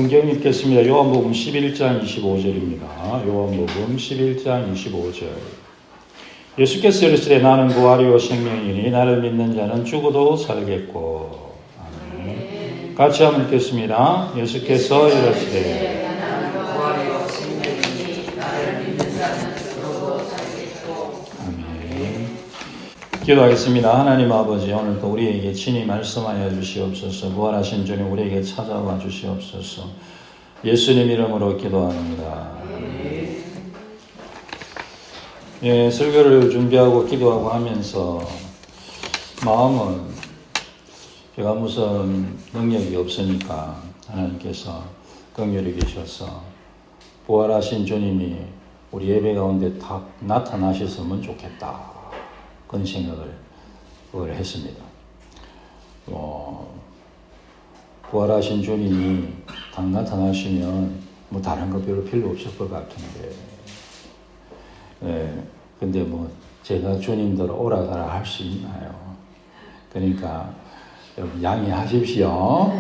성경 읽겠습니다. 요한복음 11장 25절입니다. 요한복음 11장 25절. 예수께서 이르시되 나는 부활이요 생명이니 나를 믿는 자는 죽어도 살겠고. 아멘. 같이 한번 읽겠습니다. 예수께서 이르시되 나는 부활이요 생명이니 나를 믿는 자는 죽어도 살겠고. 아멘. 기도하겠습니다. 하나님 아버지, 오늘도 우리에게 친히 말씀하여 주시옵소서. 부활하신 주님 우리에게 찾아와 주시옵소서. 예수님 이름으로 기도합니다. 예, 설교를 준비하고 기도하고 하면서 마음은 제가 무슨 능력이 없으니까 하나님께서 긍휼히 계셔서 부활하신 주님이 우리 예배 가운데 딱 나타나셨으면 좋겠다. 그런 생각을 했습니다. 부활하신 주님이 딱 나타나시면 뭐 다른 거 별로 필요 없을 것 같은데, 근데 뭐 제가 주님들 오라 가라 할 수 있나요? 그러니까 여러분 양해하십시오.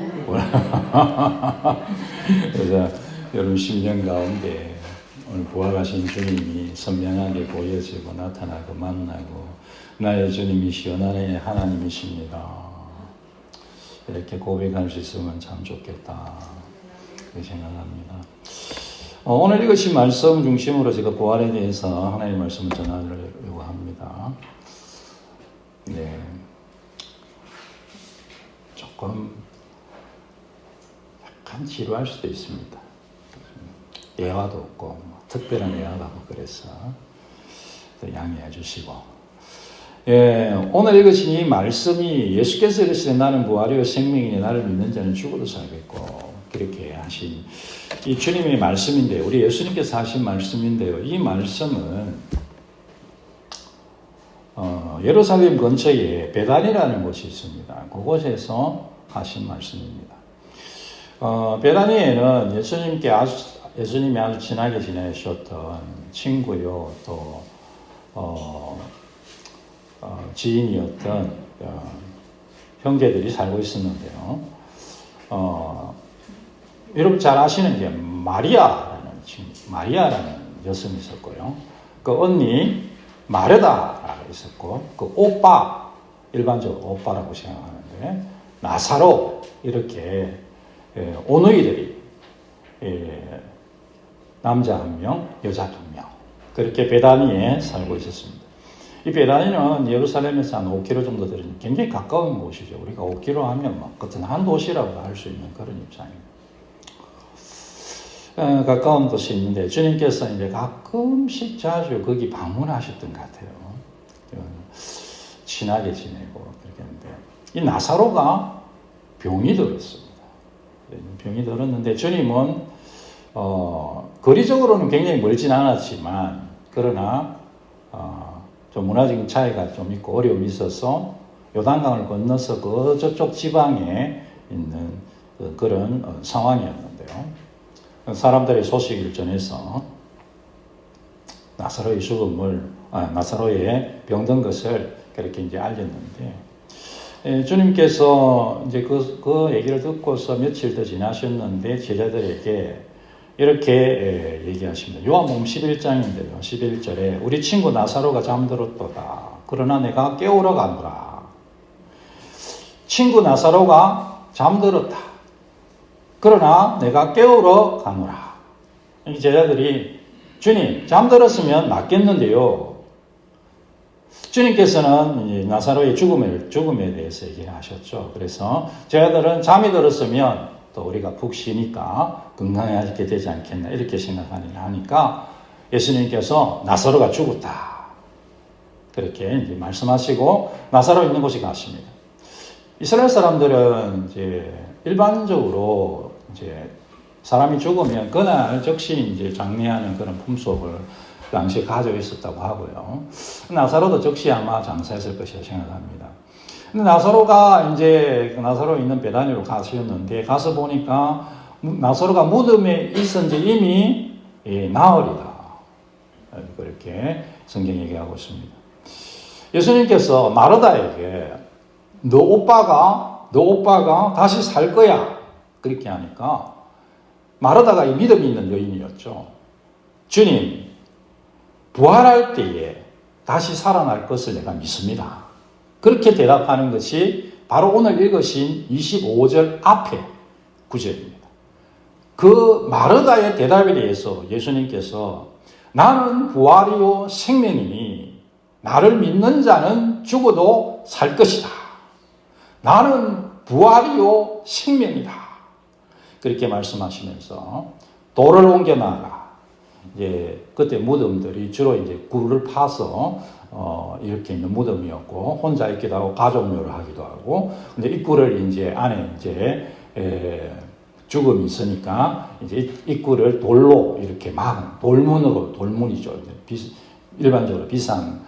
그래서 여러분 심령 가운데 오늘 부활하신 주님이 선명하게 보여지고 나타나고 만나고 나의 주님이시여 나의 하나님이십니다. 이렇게 고백할 수 있으면 참 좋겠다. 그렇게 생각합니다. 오늘 이것이 말씀 중심으로 제가 부활에 대해서 하나님의 말씀을 전하려고 합니다. 네. 조금 약간 지루할 수도 있습니다. 예화도 없고 특별한 예화도 없고 그래서 양해해 주시고, 예, 오늘 읽으신 이 말씀이 예수께서 이르시되 나는 부활이요 생명이니 나를 믿는 자는 죽어도 살겠고 그렇게 하신 이 주님의 말씀인데요. 우리 예수님께서 하신 말씀인데요. 이 말씀은 예루살렘 근처에 베단이라는 곳이 있습니다. 그곳에서 하신 말씀입니다. 베다니에는 예수님이 아주 친하게 지내셨던 친구요, 또 지인이었던 형제들이 살고 있었는데요. 여러분 잘 아시는 게 마리아라는 여성이 있었고요. 그 언니 마르다라고 있었고, 그 오빠, 일반적으로 오빠라고 생각하는데 나사로, 이렇게 오누이들이 남자 한 명, 여자 두 명, 그렇게 베다니에 살고 있었습니다. 이 베다니는 예루살렘에서 한 5km 정도 되는 굉장히 가까운 곳이죠. 우리가 5km 하면 막 같은 한 도시라고 할 수 있는 그런 입장입니다. 가까운 곳이 있는데 주님께서 이제 가끔씩 자주 거기 방문하셨던 것 같아요. 친하게 지내고 그렇게 했는데 이 나사로가 병이 들었습니다. 병이 들었는데 주님은 거리적으로는 굉장히 멀진 않았지만 그러나 좀 문화적인 차이가 좀 있고 어려움이 있어서 요단강을 건너서 그 저쪽 지방에 있는 그런 상황이었는데요. 사람들의 소식을 전해서 나사로의 병든 것을 그렇게 이제 알렸는데, 주님께서 이제 그 얘기를 듣고서 며칠 더 지나셨는데 제자들에게 이렇게 얘기하십니다. 요한복음 11장인데요. 11절에 우리 친구 나사로가 잠들었도다. 그러나 내가 깨우러 가노라. 친구 나사로가 잠들었다. 그러나 내가 깨우러 가노라. 이 제자들이 주님 잠들었으면 낫겠는데요. 주님께서는 나사로의 죽음에 대해서 얘기를 하셨죠. 그래서 제자들은 잠이 들었으면 또 우리가 푹 쉬니까 건강하게 되지 않겠나 이렇게 생각하니까 예수님께서 나사로가 죽었다. 그렇게 이제 말씀하시고 나사로 있는 곳에 가십니다. 이스라엘 사람들은 이제 일반적으로 이제 사람이 죽으면 그날 즉시 이제 장례하는 그런 풍속을 당시에 가지고 있었다고 하고요. 나사로도 즉시 아마 장사했을 것이라 생각합니다. 근데 나사로가 있는 베다니로 가셨는데 가서 보니까 나사로가 무덤에 있었는지 이미 나흘이다. 그렇게 성경 얘기하고 있습니다. 예수님께서 마르다에게 너 오빠가 다시 살 거야. 그렇게 하니까 마르다가 이 믿음이 있는 여인이었죠. 주님, 부활할 때에 다시 살아날 것을 내가 믿습니다. 그렇게 대답하는 것이 바로 오늘 읽으신 25절 앞에 구절입니다. 그 마르다의 대답에 대해서 예수님께서 나는 부활이요 생명이니 나를 믿는 자는 죽어도 살 것이다. 나는 부활이요 생명이다. 그렇게 말씀하시면서 돌을 옮겨놔라. 이제 그때 무덤들이 주로 이제 굴을 파서 이렇게 있는 무덤이었고 혼자 있기도 하고 가족묘를 하기도 하고 근데 이 굴을 이제 안에 이제 죽음이 있으니까 이제 입구를 돌로 이렇게 막은 돌문으로 돌문이죠. 일반적으로 비싼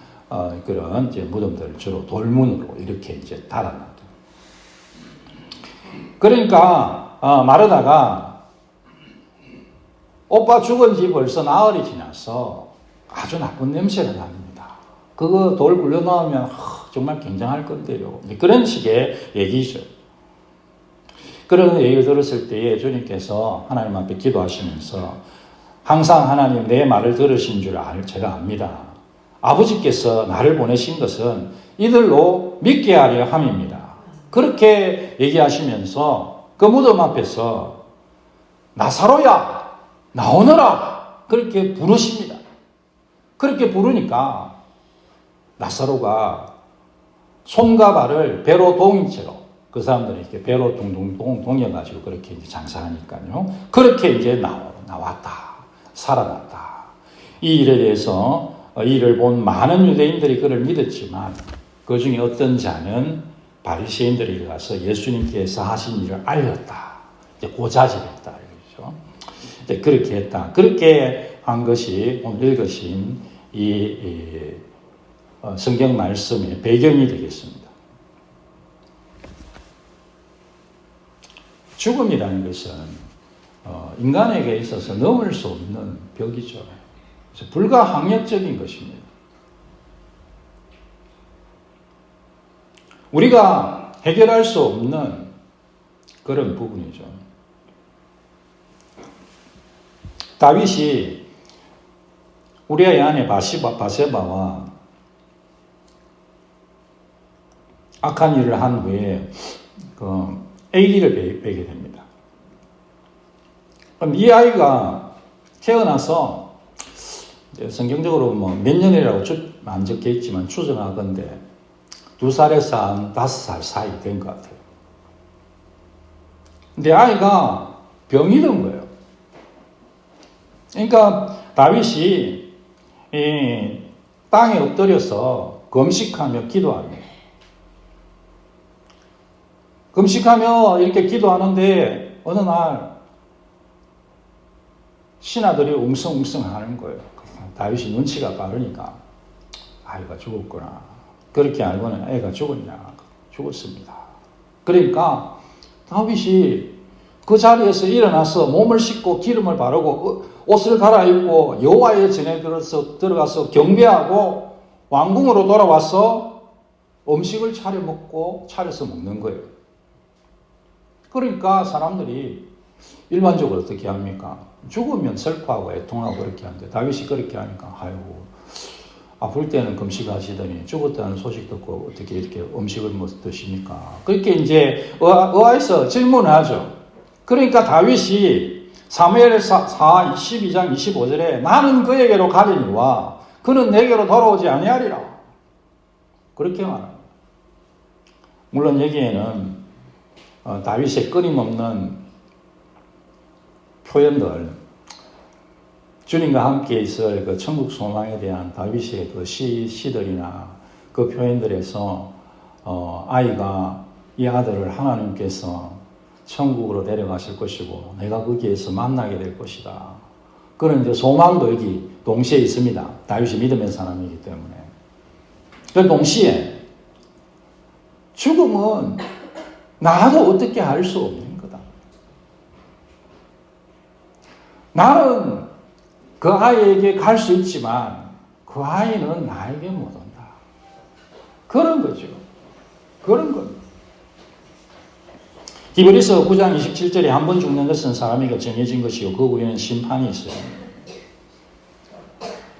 그런 이제 무덤들을 주로 돌문으로 이렇게 이제 달아놨죠. 그러니까 마르다가 오빠 죽은 지 벌써 나흘이 지나서 아주 나쁜 냄새가 납니다. 그거 돌 굴려 넣으면 정말 굉장할 건데요. 그런 식의 얘기죠. 그런 얘기를 들었을 때에 주님께서 하나님 앞에 기도하시면서 항상 하나님 내 말을 들으신 줄 제가 압니다. 아버지께서 나를 보내신 것은 이들로 믿게 하려 함입니다. 그렇게 얘기하시면서 그 무덤 앞에서 나사로야 나오너라 그렇게 부르십니다. 그렇게 부르니까 나사로가 손과 발을 배로 동인 채로 그 사람들이 이렇게 배로 둥둥 동여가지고 그렇게 이제 장사하니까요. 그렇게 이제 나왔다. 살아났다. 이 일에 대해서 이 일을 본 많은 유대인들이 그를 믿었지만 그 중에 어떤 자는 바리새인들이 가서 예수님께서 하신 일을 알렸다. 이제 고자질했다. 그렇죠. 이제 그렇게 했다. 그렇게 한 것이 오늘 읽으신 이 성경 말씀의 배경이 되겠습니다. 죽음이라는 것은 인간에게 있어서 넘을 수 없는 벽이죠. 그래서 불가항력적인 것입니다. 우리가 해결할 수 없는 그런 부분이죠. 다윗이 우리아의 아내 바세바와 악한 일을 한 후에 아기를 베게 됩니다. 그럼 이 아이가 태어나서 성경적으로 몇 년이라고 안 적혀 있지만 추정하건대 2살에서 한 5살 사이 된 것 같아요. 근데 아이가 병이 든 거예요. 그러니까 다윗이 땅에 엎드려서 금식하며 기도합니다. 금식하며 이렇게 기도하는데 어느 날 신하들이 웅성웅성 하는 거예요. 다윗이 눈치가 빠르니까 아이가 죽었구나. 그렇게 알고는 애가 죽었냐? 죽었습니다. 그러니까 다윗이 그 자리에서 일어나서 몸을 씻고 기름을 바르고 옷을 갈아입고 여호와의 전에 들어가서 경배하고 왕궁으로 돌아와서 음식을 차려서 먹는 거예요. 그러니까 사람들이 일반적으로 어떻게 합니까? 죽으면 슬퍼하고 애통하고 그렇게 하는데 다윗이 그렇게 하니까 아이고 아플 때는 금식하시더니 죽었다는 소식 듣고 어떻게 이렇게 음식을 못 드십니까? 그렇게 이제 의아해서 질문을 하죠. 그러니까 다윗이 사무엘상 12장 25절에 나는 그에게로 가려니와 그는 내게로 돌아오지 아니하리라. 그렇게 말합니다. 물론 여기에는 다윗의 끊임없는 표현들, 주님과 함께 있을 그 천국 소망에 대한 다윗의 그 시들이나 그 표현들에서 아이가 이 아들을 하나님께서 천국으로 데려가실 것이고 내가 거기에서 만나게 될 것이다. 그런 이제 소망도 여기 동시에 있습니다. 다윗이 믿음의 사람이기 때문에. 그 동시에 죽음은 나도 어떻게 할 수 없는 거다. 나는 그 아이에게 갈 수 있지만 그 아이는 나에게 못 온다. 그런 거죠. 그런 겁니다. 히브리서 9장 27절에 한 번 죽는 것은 사람에게 정해진 것이요 그 후에는 심판이 있어요.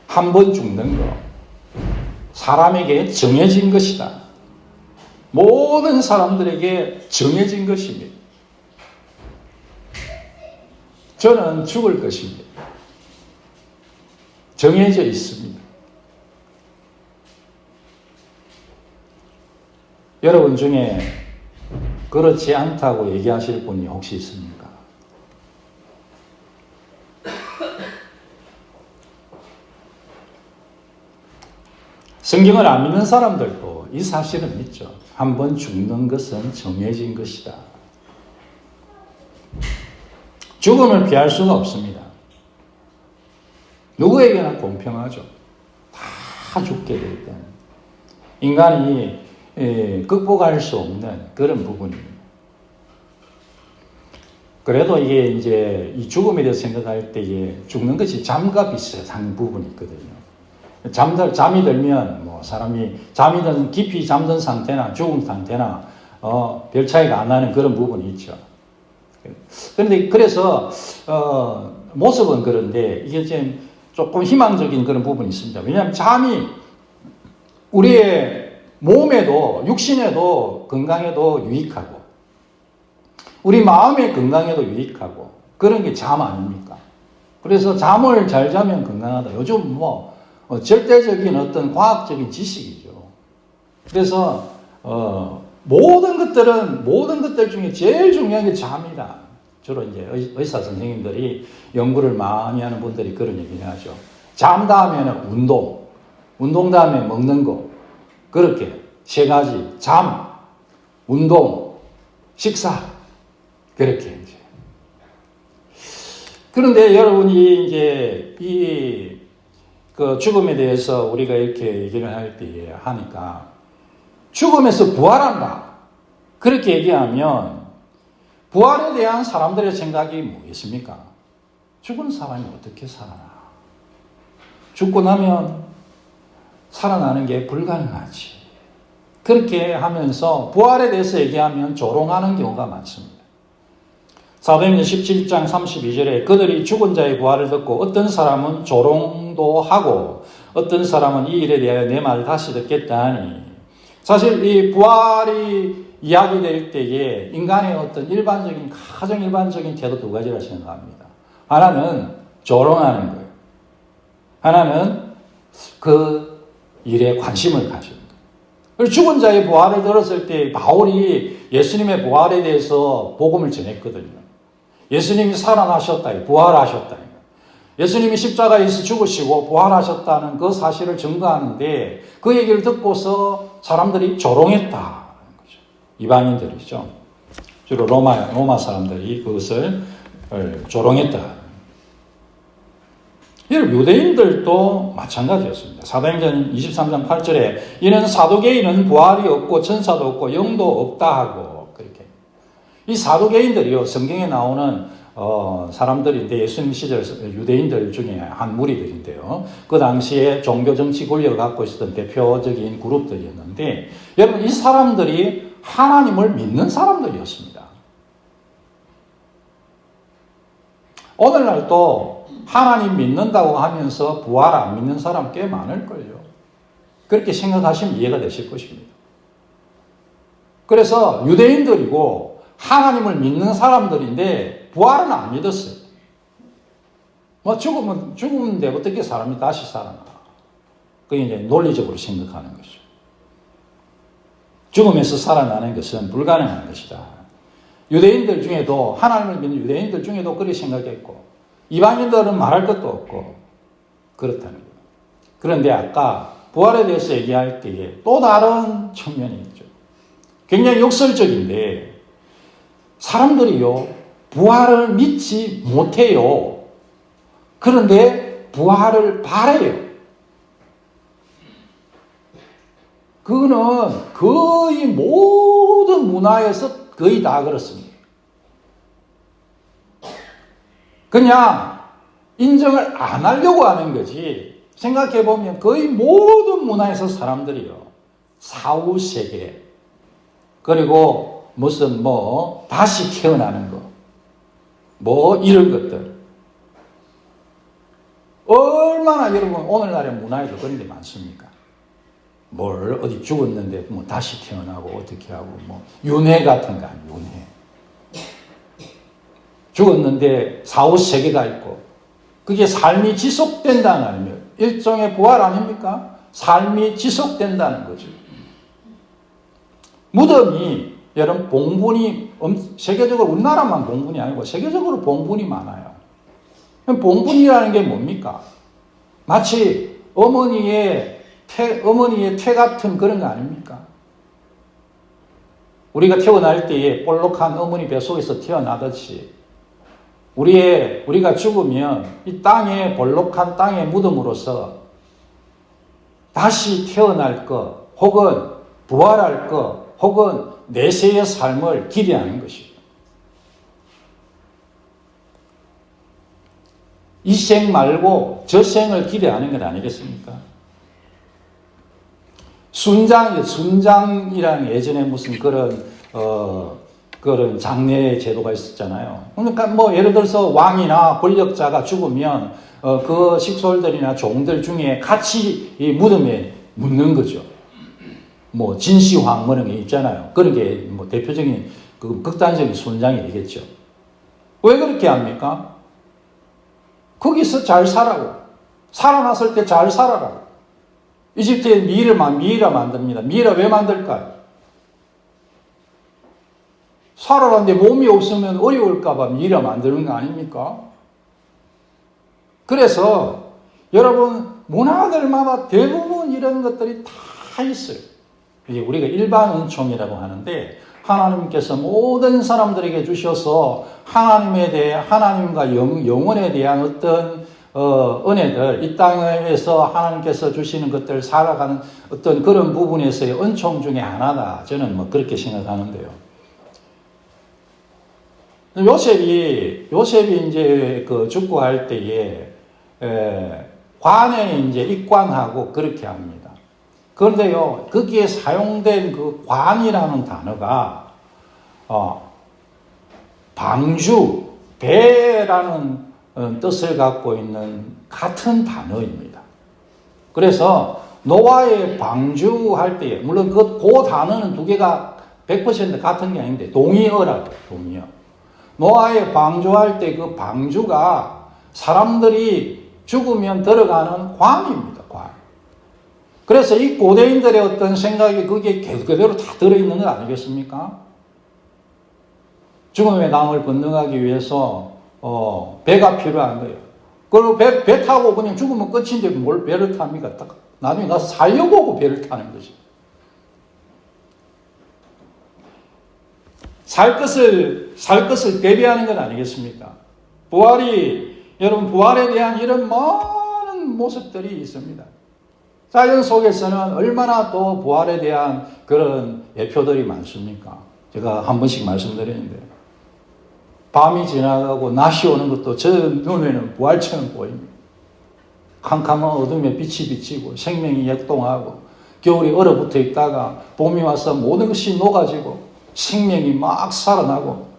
한 번 죽는 거 사람에게 정해진 것이다. 모든 사람들에게 정해진 것입니다. 저는 죽을 것입니다. 정해져 있습니다. 여러분 중에 그렇지 않다고 얘기하실 분이 혹시 있습니까? 성경을 안 믿는 사람들도 이 사실을 믿죠. 한 번 죽는 것은 정해진 것이다. 죽음을 피할 수가 없습니다. 누구에게나 공평하죠. 다 죽게 될 때는. 인간이 극복할 수 없는 그런 부분입니다. 그래도 이게 이제 이 죽음에 대해서 생각할 때에 죽는 것이 잠과 비슷한 부분이 있거든요. 잠이 들면 뭐 사람이 잠이 든 깊이 잠든 상태나 죽은 상태나 별 차이가 안 나는 그런 부분이 있죠. 그런데 그래서 모습은 그런데 이게 지금 조금 희망적인 그런 부분이 있습니다. 왜냐하면 잠이 우리의 몸에도 육신에도 건강에도 유익하고 우리 마음의 건강에도 유익하고 그런 게 잠 아닙니까? 그래서 잠을 잘 자면 건강하다. 요즘 뭐 절대적인 어떤 과학적인 지식이죠. 그래서 모든 것들 중에 제일 중요한 게 잠이다. 주로 이제 의사 선생님들이 연구를 많이 하는 분들이 그런 얘기를 하죠. 잠 다음에는 운동 다음에 먹는 거. 그렇게 세 가지. 잠, 운동, 식사. 그렇게 이제. 그런데 여러분이 이제 그 죽음에 대해서 우리가 이렇게 얘기를 할 때 하니까 죽음에서 부활한다. 그렇게 얘기하면 부활에 대한 사람들의 생각이 뭐겠습니까? 죽은 사람이 어떻게 살아나? 죽고 나면 살아나는 게 불가능하지. 그렇게 하면서 부활에 대해서 얘기하면 조롱하는 경우가 많습니다. 사도행전 17장 32절에 그들이 죽은 자의 부활을 듣고 어떤 사람은 조롱도 하고 어떤 사람은 이 일에 대하여 내 말을 다시 듣겠다 하니 사실 이 부활이 이야기될 때에 인간의 어떤 가장 일반적인 태도 두 가지라 생각합니다. 하나는 조롱하는 거예요. 하나는 그 일에 관심을 가집니다. 그리고 죽은 자의 부활을 들었을 때 바울이 예수님의 부활에 대해서 복음을 전했거든요. 예수님이 살아나셨다, 부활하셨다. 예수님이 십자가에서 죽으시고 부활하셨다는 그 사실을 증거하는데 그 얘기를 듣고서 사람들이 조롱했다는 거죠. 이방인들이죠. 주로 로마 사람들이 그것을 조롱했다. 유대인들도 마찬가지였습니다. 사도행전 23장 8절에 이는 사두개인은 부활이 없고 천사도 없고 영도 없다 하고 그렇게. 이 사두개인들이요 성경에 나오는 사람들인데 예수님 시절 유대인들 중에 한 무리들인데요. 그 당시에 종교 정치 권력을 갖고 있었던 대표적인 그룹들이었는데 여러분 이 사람들이 하나님을 믿는 사람들이었습니다. 오늘날도 하나님 믿는다고 하면서 부활 안 믿는 사람 꽤 많을걸요. 그렇게 생각하시면 이해가 되실 것입니다. 그래서 유대인들이고 하나님을 믿는 사람들인데 부활은 안 믿었어요. 뭐 죽으면 어떻게 사람이 다시 살아나. 그게 이제 논리적으로 생각하는 것이죠. 죽음에서 살아나는 것은 불가능한 것이다. 유대인들 중에도 하나님을 믿는 유대인들 중에도 그렇게 생각했고 이방인들은 말할 것도 없고 그렇다는 거예요. 그런데 아까 부활에 대해서 얘기할 때에 또 다른 측면이 있죠. 굉장히 역설적인데 사람들이요 부활을 믿지 못해요. 그런데 부활을 바라요. 그거는 거의 모든 문화에서 거의 다 그렇습니다. 그냥 인정을 안 하려고 하는 거지. 생각해보면 거의 모든 문화에서 사람들이요. 사후세계 그리고 무슨 다시 태어나는 거, 이런 것들. 얼마나 여러분 오늘날의 문화에도 그런 게 많습니까? 어디 죽었는데 다시 태어나고 어떻게 하고 윤회 같은 거 아니에요, 윤회. 죽었는데 사후 세계가 있고 그게 삶이 지속된다는 아니에요. 일종의 부활 아닙니까? 삶이 지속된다는 거죠. 무덤이 여러분 봉분이 세계적으로 우리나라만 봉분이 아니고 세계적으로 봉분이 많아요. 봉분이라는 게 뭡니까? 마치 어머니의 태 같은 그런 거 아닙니까? 우리가 태어날 때에 볼록한 어머니 뱃속에서 태어나듯이 우리가 죽으면 이 땅에 볼록한 땅의 무덤으로서 다시 태어날 것 혹은 부활할 것 혹은 내세의 삶을 기대하는 것이죠. 이 생 말고 저 생을 기대하는 건 아니겠습니까? 순장이라는 예전에 무슨 그런 장례 제도가 있었잖아요. 그러니까 예를 들어서 왕이나 권력자가 죽으면 그 식솔들이나 종들 중에 같이 이 무덤에 묻는 거죠. 진시황 이런 게 있잖아요. 그런 게 대표적인 극단적인 순장이 되겠죠. 왜 그렇게 합니까? 거기서 잘 살아고 살아났을 때 잘 살아라. 이집트에 미이라 만듭니다. 미이라 왜 만들까요? 살아라는데 몸이 없으면 어려울까봐 미이라 만드는 거 아닙니까? 그래서 여러분 문화들마다 대부분 이런 것들이 다 있어요. 이제 우리가 일반 은총이라고 하는데 하나님께서 모든 사람들에게 주셔서 하나님에 대해 하나님과 영혼에 대한 어떤 은혜들, 이 땅에서 하나님께서 주시는 것들 살아가는 어떤 그런 부분에서의 은총 중에 하나다. 저는 그렇게 생각하는데요. 요셉이 이제 죽고 할 때에 관에 이제 입관하고 그렇게 합니다. 그런데요, 거기에 사용된 그 관이라는 단어가 방주, 배라는 뜻을 갖고 있는 같은 단어입니다. 그래서 노아의 방주할 때에 물론 그 단어는 두 개가 100% 같은 게 아닌데 동의어라고 동의어. 노아의 방주할 때 그 방주가 사람들이 죽으면 들어가는 관입니다. 관. 그래서 이 고대인들의 어떤 생각이 그게 그대로 다 들어있는 것 아니겠습니까? 죽음의 강을 건너가기 위해서 배가 필요한 거예요. 그리고 배 타고 그냥 죽으면 끝인데 뭘 배를 탑니까? 나중에 가서 살려보고 배를 타는 거지. 살 것을 대비하는 건 아니겠습니까? 여러분 부활에 대한 이런 많은 모습들이 있습니다. 자연 속에서는 얼마나 또 부활에 대한 그런 예표들이 많습니까? 제가 한 번씩 말씀드리는데 밤이 지나가고 낮이 오는 것도 저 눈에는 부활처럼 보입니다. 캄캄한 어둠에 빛이 비치고 생명이 역동하고 겨울이 얼어붙어 있다가 봄이 와서 모든 것이 녹아지고 생명이 막 살아나고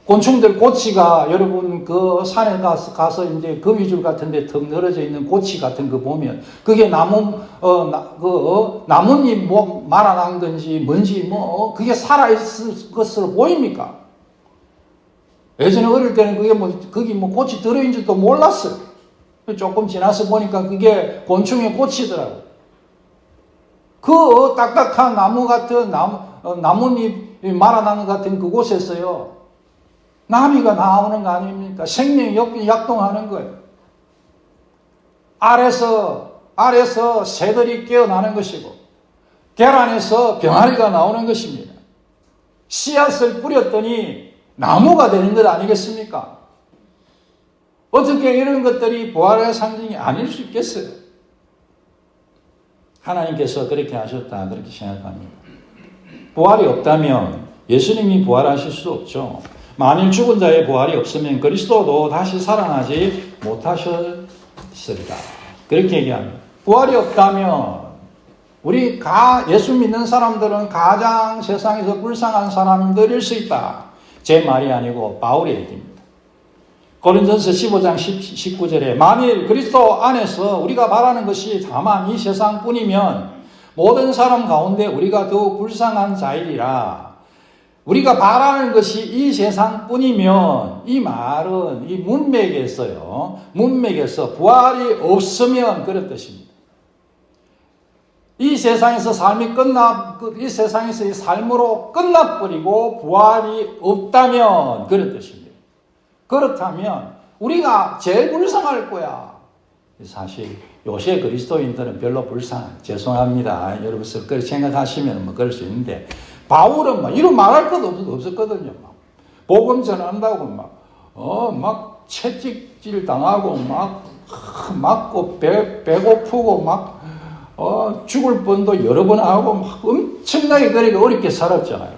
곤충들 꼬치가 여러분 그 산에 가서 이제 거미줄 같은 데 턱 늘어져 있는 꼬치 같은 거 보면 그게 나뭇잎 말아난 건지 뭔지 그게 살아있을 것으로 보입니까? 예전에 어릴 때는 거기 꽃이 들어있는 줄도 몰랐어요. 조금 지나서 보니까 그게 곤충의 꽃이더라고요. 그 딱딱한 나무 같은 나뭇잎 말아난 것 같은 그곳에서요. 나비가 나오는 거 아닙니까? 생명이 역동하는 거예요. 알에서 새들이 깨어나는 것이고 계란에서 병아리가 나오는 것입니다. 씨앗을 뿌렸더니 나무가 되는 것 아니겠습니까? 어떻게 이런 것들이 부활의 상징이 아닐 수 있겠어요? 하나님께서 그렇게 하셨다 그렇게 생각합니다. 부활이 없다면 예수님이 부활하실 수 없죠. 만일 죽은 자의 부활이 없으면 그리스도도 다시 살아나지 못하셨으리라. 그렇게 얘기합니다. 부활이 없다면 예수 믿는 사람들은 가장 세상에서 불쌍한 사람들일 수 있다. 제 말이 아니고 바울의 얘기입니다. 고린도전서 15장 19절에 만일 그리스도 안에서 우리가 바라는 것이 다만 이 세상뿐이면 모든 사람 가운데 우리가 더욱 불쌍한 자이리라. 우리가 바라는 것이 이 세상뿐이면 이 말은 이 문맥에서요. 문맥에서 부활이 없으면 그런 뜻입니다. 이 세상에서 이 세상에서의 삶으로 끝나버리고 부활이 없다면 그런 뜻입니다. 그렇다면 우리가 제일 불쌍할 거야. 사실 요새 그리스도인들은 별로 죄송합니다. 여러분 그렇게 생각하시면 뭐 그럴 수 있는데 바울은 이런 말할 것도 없었거든요. 복음 전한다고 막 채찍질 당하고 막 맞고 배고프고 막 죽을 뻔도 여러 번 하고 막 엄청나게 그렇게 어렵게 살았잖아요.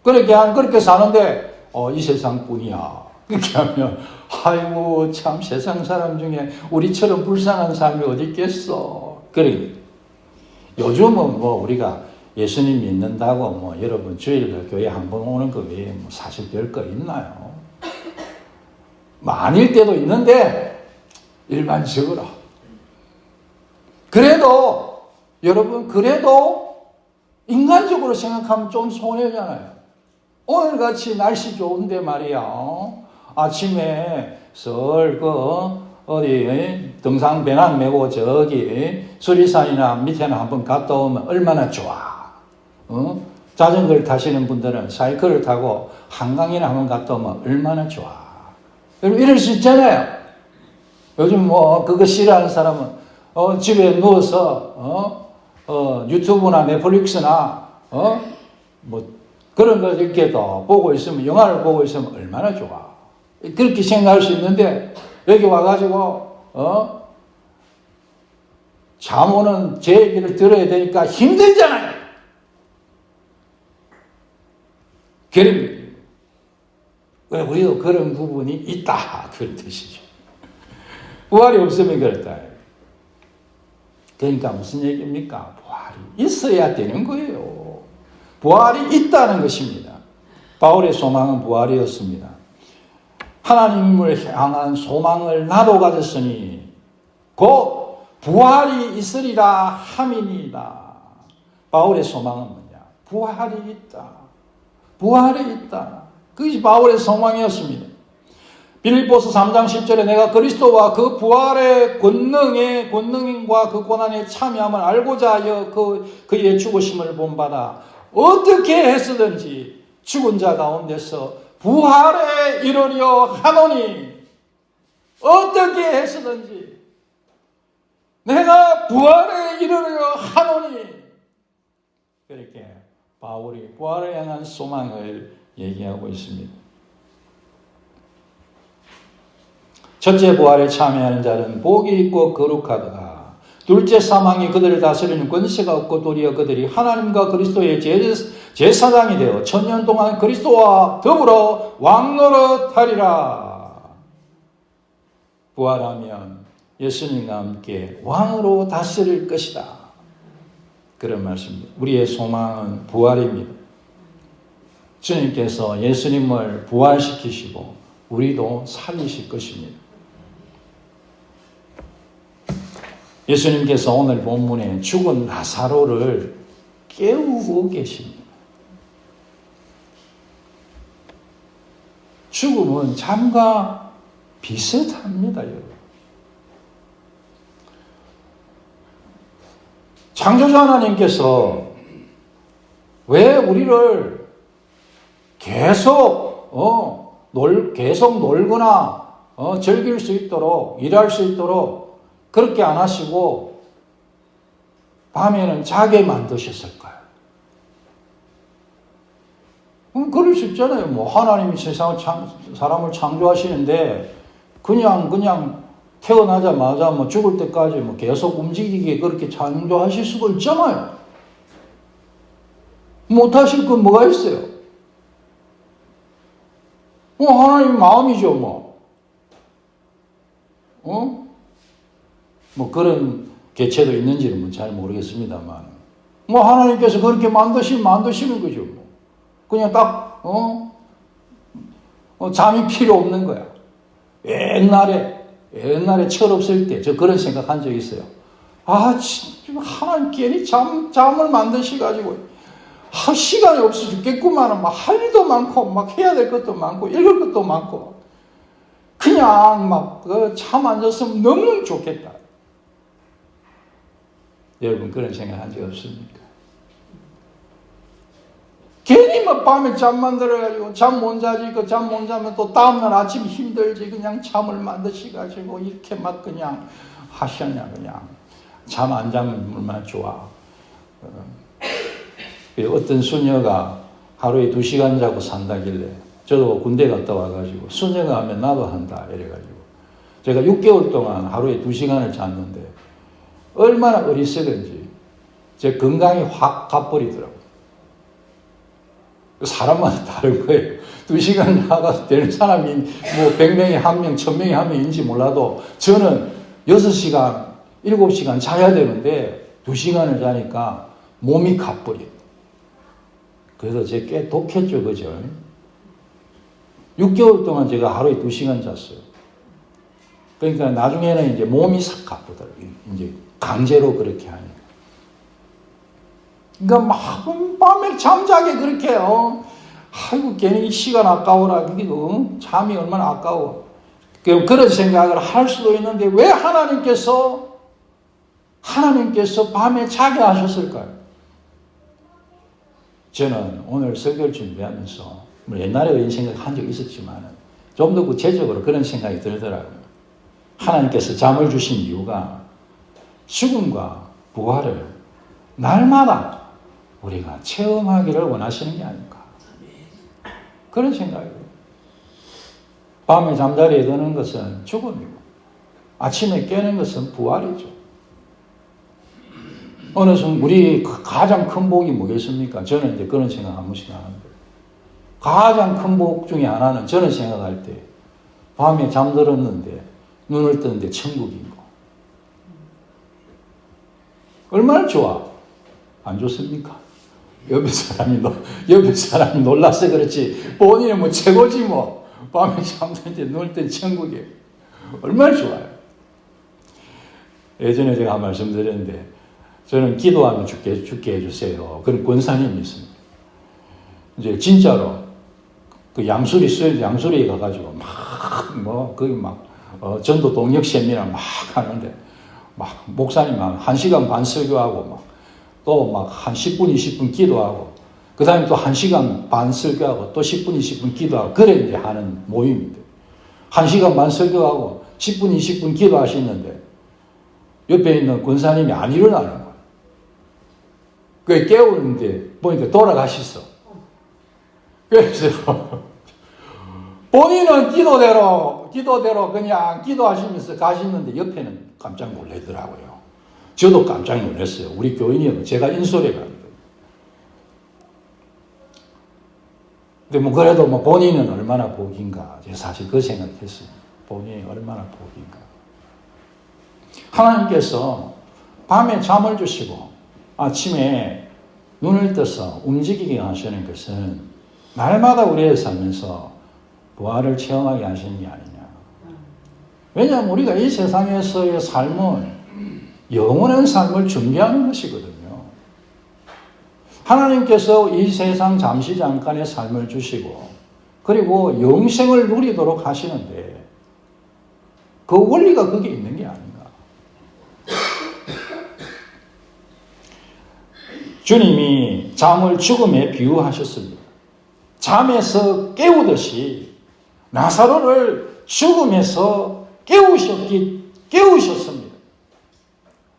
그렇게 사는데 이 세상뿐이야. 그렇게 하면 아이고 참 세상 사람 중에 우리처럼 불쌍한 사람이 어디 있겠어. 그래. 요즘은 우리가 예수님 믿는다고 여러분 주일날 교회 한 번 오는 거 외에 사실 별거 있나요? 아닐 때도 있는데 일반적으로. 여러분 그래도 인간적으로 생각하면 좀 손해잖아요. 오늘같이 날씨 좋은데 말이야. 아침에 어디 등산 배낭 메고 저기 수리산이나 밑에나 한번 갔다 오면 얼마나 좋아. 자전거를 타시는 분들은 사이클을 타고 한강이나 한번 갔다 오면 얼마나 좋아. 여러분 이럴 수 있잖아요. 요즘 그거 싫어하는 사람은 집에 누워서 유튜브나 넷플릭스나 그런 걸 이렇게도 보고 있으면 영화를 보고 있으면 얼마나 좋아. 그렇게 생각할 수 있는데 여기 와가지고 잠 오는 제 얘기를 들어야 되니까 힘들잖아요. 우리도 그런 부분이 있다. 그런 뜻이죠. 부활이 없으면 그렇다. 그러니까 무슨 얘기입니까? 부활이 있어야 되는 거예요. 부활이 있다는 것입니다. 바울의 소망은 부활이었습니다. 하나님을 향한 소망을 나도 가졌으니 곧 부활이 있으리라 함이니이다. 바울의 소망은 뭐냐? 부활이 있다. 부활이 있다. 그것이 바울의 소망이었습니다. 빌립보서 3장 10절에 내가 그리스도와 그 부활의 권능과 그 고난에 참여함을 알고자 하여 그의 죽으심을 본받아 어떻게 했으든지 죽은 자 가운데서 부활에 이르려 하노니. 어떻게 했으든지 내가 부활에 이르려 하노니. 그렇게 바울이 부활을 향한 소망을 얘기하고 있습니다. 첫째 부활에 참여하는 자는 복이 있고 거룩하다. 둘째 사망이 그들을 다스리는 권세가 없고 도리어 그들이 하나님과 그리스도의 제사장이 되어 천년 동안 그리스도와 더불어 왕노릇하리라. 부활하면 예수님과 함께 왕으로 다스릴 것이다. 그런 말씀입니다. 우리의 소망은 부활입니다. 주님께서 예수님을 부활시키시고 우리도 살리실 것입니다. 예수님께서 오늘 본문에 죽은 나사로를 깨우고 계십니다. 죽음은 잠과 비슷합니다, 여러분. 창조주 하나님께서 왜 우리를 계속 놀거나 즐길 수 있도록 일할 수 있도록 그렇게 안 하시고 밤에는 자게 만드셨을까요? 그럴 수 있잖아요. 하나님이 사람을 창조하시는데 그냥 태어나자마자 죽을 때까지 계속 움직이게 그렇게 창조하실 수도 있잖아요. 못하실 건 뭐가 있어요? 하나님 마음이죠, 그런 개체도 있는지는 잘 모르겠습니다만. 뭐 하나님께서 그렇게 만드시는 거죠. 뭐. 그냥 딱 잠이 필요 없는 거야. 옛날에 철없을 때 저 그런 생각한 적 있어요. 하나님께 잠을 만드셔가지고 시간이 없어 죽겠구만. 막 할 일도 많고 막 해야 될 것도 많고 읽을 것도 많고 그냥 막 잠 안 잤으면 너무 좋겠다. 여러분 그런 생각한 적 없습니까? 괜히 막 밤에 잠 만들어가지고 잠 못 자지, 잠 못 자면 또 다음날 아침 힘들지. 그냥 잠을 만드셔가지고 이렇게 막 그냥 하셨냐, 그냥. 잠 안 자면 얼마나 좋아. 어떤 수녀가 하루에 2시간 자고 산다길래 저도 군대 갔다 와가지고 수녀가 하면 나도 한다 이래가지고 제가 6개월 동안 하루에 2시간을 잤는데 얼마나 어리석은지 제 건강이 확 가버리더라고요. 사람마다 다른 거예요. 2시간 자가 되는 사람이 뭐 100명에 1명, 1000명에 1명인지 몰라도 저는 6시간, 7시간 자야 되는데 2시간을 자니까 몸이 가버려요. 그래서 제가 꽤 독했죠, 그죠? 6개월 동안 제가 하루에 2시간 잤어요. 그러니까 나중에는 이제 몸이 싹 가쁘더라고요. 이제 강제로 그렇게 하니까. 그러니까 막 밤에 잠자게 그렇게 아이고 괜히 시간 아까워라. 잠이 얼마나 아까워. 그런 생각을 할 수도 있는데 왜 하나님께서 밤에 자게 하셨을까요? 저는 오늘 설교를 준비하면서 옛날에 이런 생각한 적 있었지만 좀 더 구체적으로 그런 생각이 들더라고요. 하나님께서 잠을 주신 이유가 죽음과 부활을 날마다 우리가 체험하기를 원하시는 게 아닐까. 그런 생각이에요. 밤에 잠자리에 드는 것은 죽음이고 아침에 깨는 것은 부활이죠. 어느 순간 우리 가장 큰 복이 뭐겠습니까? 저는 이제 그런 생각 한 번씩 하는데 가장 큰 복 중에 하나는 저는 생각할 때 밤에 잠들었는데 눈을 뜨는데 천국인 거. 얼마나 좋아? 안 좋습니까? 옆에 사람이 놀라서 그렇지 본인은 뭐 최고지 뭐. 밤에 잠드는데 눈을 뜬 천국이에요. 얼마나 좋아요. 예전에 제가 한 말씀 드렸는데 저는 기도하면 죽게 해주세요. 그런 권사님이 있습니다. 이제 진짜로 그 양수리에 가가지고 거기 전도 동력 세미나 막 하는데 막 목사님 한 1시간 반 설교하고 또 한 10분, 20분 기도하고 그 다음에 또 1시간 반 설교하고 또 10분, 20분 기도하고 그래 이제 하는 모임인데 1시간 반 설교하고 10분, 20분 기도하시는데 옆에 있는 권사님이 안 일어나는 거예요. 그 깨우는데 보니까 돌아가셨어. 그래서 본인은 기도대로 그냥 기도하시면서 가시는데 옆에는 깜짝 놀라더라고요. 저도 깜짝 놀랐어요. 우리 교인이요. 제가 인솔해 갑니다. 근데 그래도 본인은 얼마나 복인가. 제가 사실 그 생각했어요. 본인이 얼마나 복인가. 하나님께서 밤에 잠을 주시고 아침에 눈을 떠서 움직이게 하시는 것은 날마다 우리의 살면서 부활을 체험하게 하시는 게 아니냐. 왜냐하면 우리가 이 세상에서의 삶은 영원한 삶을 준비하는 것이거든요. 하나님께서 이 세상 잠시 잠깐의 삶을 주시고 그리고 영생을 누리도록 하시는데 그 원리가 거기에 있는 게 아닌가. 주님이 잠을 죽음에 비유하셨습니다. 잠에서 깨우듯이 나사로를 죽음에서 깨우셨습니다.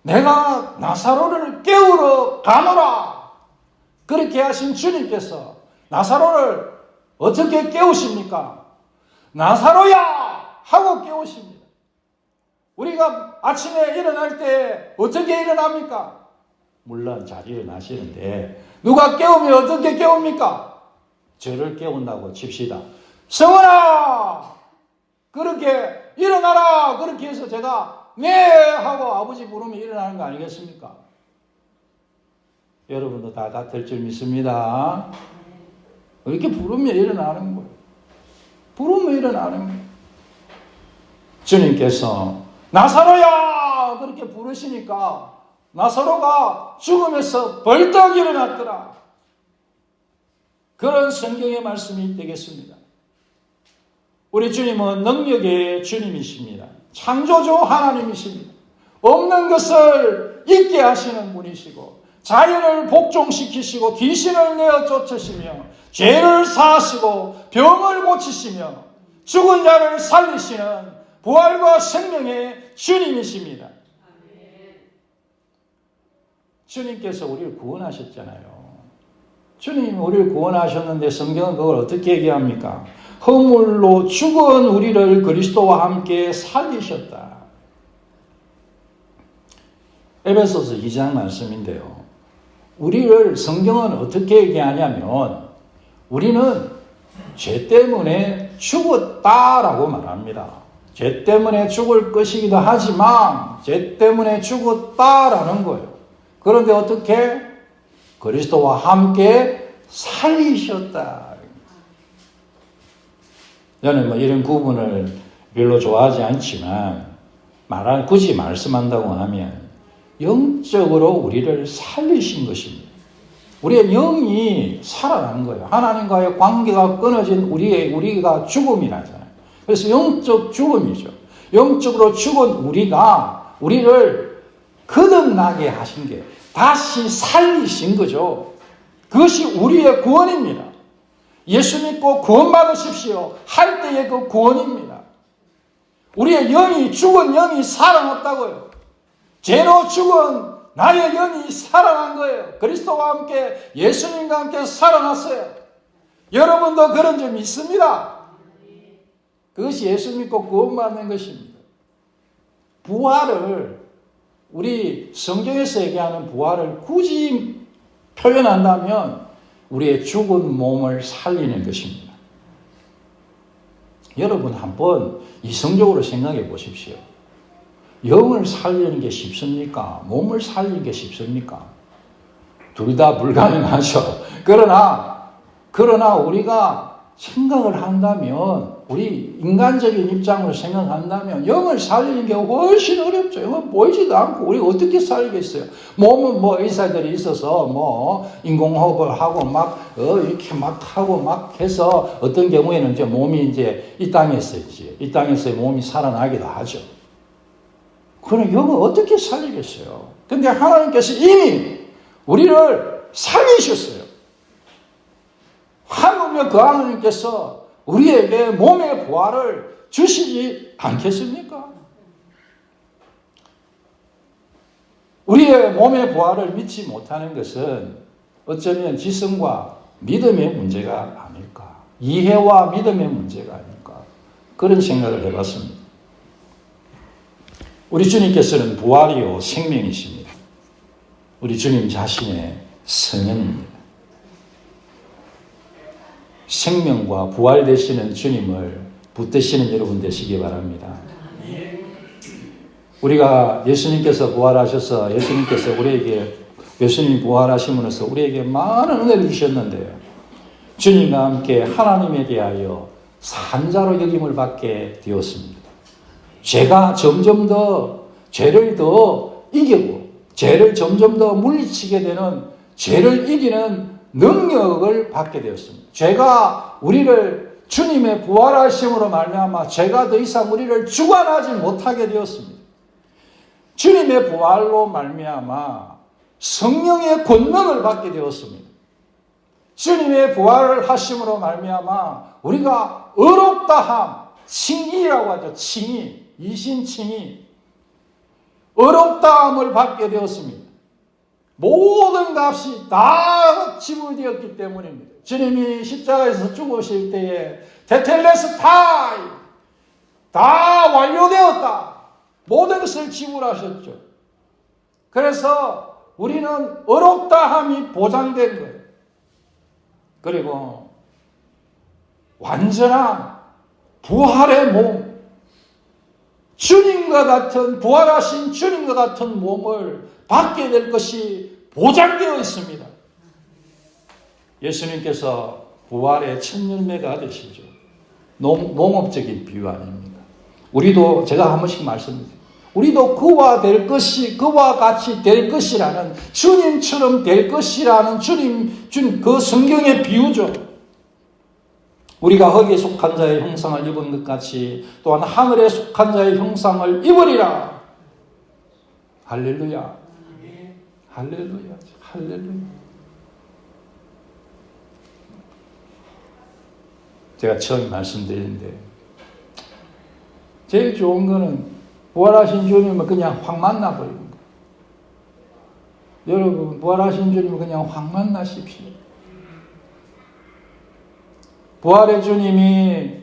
내가 나사로를 깨우러 가노라. 그렇게 하신 주님께서 나사로를 어떻게 깨우십니까? 나사로야! 하고 깨우십니다. 우리가 아침에 일어날 때 어떻게 일어납니까? 물론 잘 일어나시는데 누가 깨우면 어떻게 깨웁니까? 저를 깨운다고 칩시다. 성원아! 그렇게 일어나라! 그렇게 해서 제가 네! 하고 아버지 부르면 일어나는 거 아니겠습니까? 여러분도 다 같을 줄 믿습니다. 이렇게 부르면 일어나는 거예요. 부르면 일어나는 거예요. 주님께서 나사로야! 그렇게 부르시니까 나사로가 죽음에서 벌떡 일어났더라. 그런 성경의 말씀이 되겠습니다. 우리 주님은 능력의 주님이십니다. 창조주 하나님이십니다. 없는 것을 있게 하시는 분이시고 자연을 복종시키시고 귀신을 내어 쫓으시며 죄를 사하시고 병을 고치시며 죽은 자를 살리시는 부활과 생명의 주님이십니다. 주님께서 우리를 구원하셨잖아요. 주님이 우리를 구원하셨는데 성경은 그걸 어떻게 얘기합니까? 허물로 죽은 우리를 그리스도와 함께 살리셨다. 에베소서 2장 말씀인데요. 우리를 성경은 어떻게 얘기하냐면 우리는 죄 때문에 죽었다라고 말합니다. 죄 때문에 죽을 것이기도 하지만 죄 때문에 죽었다라는 거예요. 그런데 어떻게? 그리스도와 함께 살리셨다. 저는 이런 구분을 별로 좋아하지 않지만 굳이 말씀한다고 하면 영적으로 우리를 살리신 것입니다. 우리의 영이 살아난 거예요. 하나님과의 관계가 끊어진 우리가 죽음이라잖아요. 그래서 영적 죽음이죠. 영적으로 죽은 우리를 거듭나게 하신 게 다시 살리신 거죠. 그것이 우리의 구원입니다. 예수 믿고 구원받으십시오 할 때의 그 구원입니다. 우리의 영이 죽은 영이 살아났다고요. 죄로 죽은 나의 영이 살아난 거예요. 그리스도와 함께 예수님과 함께 살아났어요. 여러분도 그런 점 있습니다. 그것이 예수 믿고 구원받는 것입니다. 부활을 우리 성경에서 얘기하는 부활을 굳이 표현한다면 우리의 죽은 몸을 살리는 것입니다. 여러분 한번 이성적으로 생각해 보십시오. 영을 살리는 게 쉽습니까? 몸을 살리는 게 쉽습니까? 둘 다 불가능하죠. 그러나 우리가 생각을 한다면, 우리 인간적인 입장으로 생각한다면 영을 살리는 게 훨씬 어렵죠. 영은 보이지도 않고 우리가 어떻게 살리겠어요? 몸은 의사들이 있어서 인공호흡을 하고 이렇게 하고 해서 어떤 경우에는 이제 몸이 이 땅에서 몸이 살아나기도 하죠. 그럼 영을 어떻게 살리겠어요? 근데 하나님께서 이미 우리를 살리셨어요. 하물며 그 하나님께서 우리에게 몸의 부활을 주시지 않겠습니까? 우리의 몸의 부활을 믿지 못하는 것은 어쩌면 지성과 믿음의 문제가 아닐까. 이해와 믿음의 문제가 아닐까. 그런 생각을 해봤습니다. 우리 주님께서는 부활이요 생명이십니다. 우리 주님 자신의 성령입니다. 생명과 부활 되시는 주님을 붙드시는 여러분 되시기 바랍니다. 우리가 예수님께서 부활하셔서 예수님이 부활하심으로써 우리에게 많은 은혜를 주셨는데요. 주님과 함께 하나님에 대하여 산자로 여김을 받게 되었습니다. 죄가 점점 더 죄를 더 이기고 죄를 점점 더 물리치게 되는 죄를 이기는 능력을 받게 되었습니다. 죄가 우리를 주님의 부활하심으로 말미암아 죄가 더 이상 우리를 주관하지 못하게 되었습니다. 주님의 부활로 말미암아 성령의 권능을 받게 되었습니다. 주님의 부활을 하심으로 말미암아 우리가 의롭다함, 칭의라고 하죠. 칭의, 이신칭의, 의롭다함을 받게 되었습니다. 모든 값이 다 지불되었기 때문입니다. 주님이 십자가에서 죽으실 때에 테텔레스타이, 다 완료되었다. 모든 것을 지불하셨죠. 그래서 우리는 의롭다함이 보장된 거예요. 그리고 완전한 부활의 몸, 주님과 같은 부활하신 주님과 같은 몸을 받게 될 것이 보장되어 있습니다. 예수님께서 부활의 첫 열매가 되시죠. 농업적인 비유 아닙니까? 우리도 제가 한 번씩 말씀드립니다. 우리도 그와 같이 될 것이라는, 주님처럼 될 것이라는 주님 준 그 성경의 비유죠. 우리가 흙에 속한 자의 형상을 입은 것 같이 또한 하늘에 속한 자의 형상을 입으리라. 할렐루야. 할렐루야. 할렐루야. 제가 처음 말씀드렸는데, 제일 좋은 거는 부활하신 주님을 그냥 확 만나버리는 거예요. 여러분, 부활하신 주님을 그냥 확 만나십시오. 부활의 주님이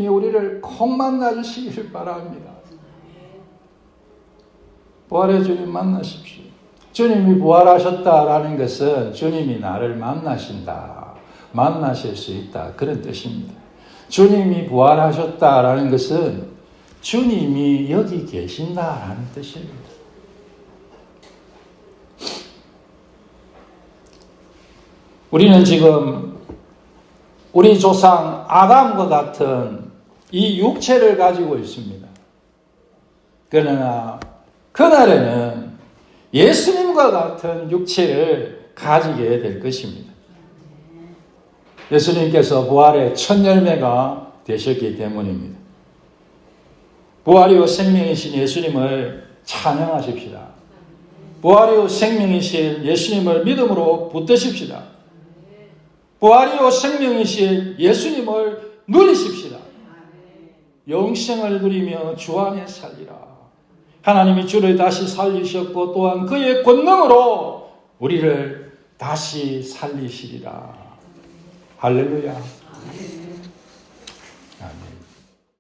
우리를 꼭 만나주시길 바랍니다. 부활의 주님 만나십시오. 주님이 부활하셨다라는 것은 주님이 나를 만나실 수 있다, 그런 뜻입니다. 주님이 부활하셨다라는 것은 주님이 여기 계신다라는 뜻입니다. 우리는 지금 우리 조상 아담과 같은 이 육체를 가지고 있습니다. 그러나 그날에는 예수님과 같은 육체를 가지게 될 것입니다. 예수님께서 부활의 첫 열매가 되셨기 때문입니다. 부활이요 생명이신 예수님을 찬양하십시다. 부활이요 생명이신 예수님을 믿음으로 붙드십시다. 부활이요 생명이신 예수님을 누리십시다. 영생을 누리며 주 안에 살리라. 하나님이 주를 다시 살리셨고 또한 그의 권능으로 우리를 다시 살리시리라. 할렐루야.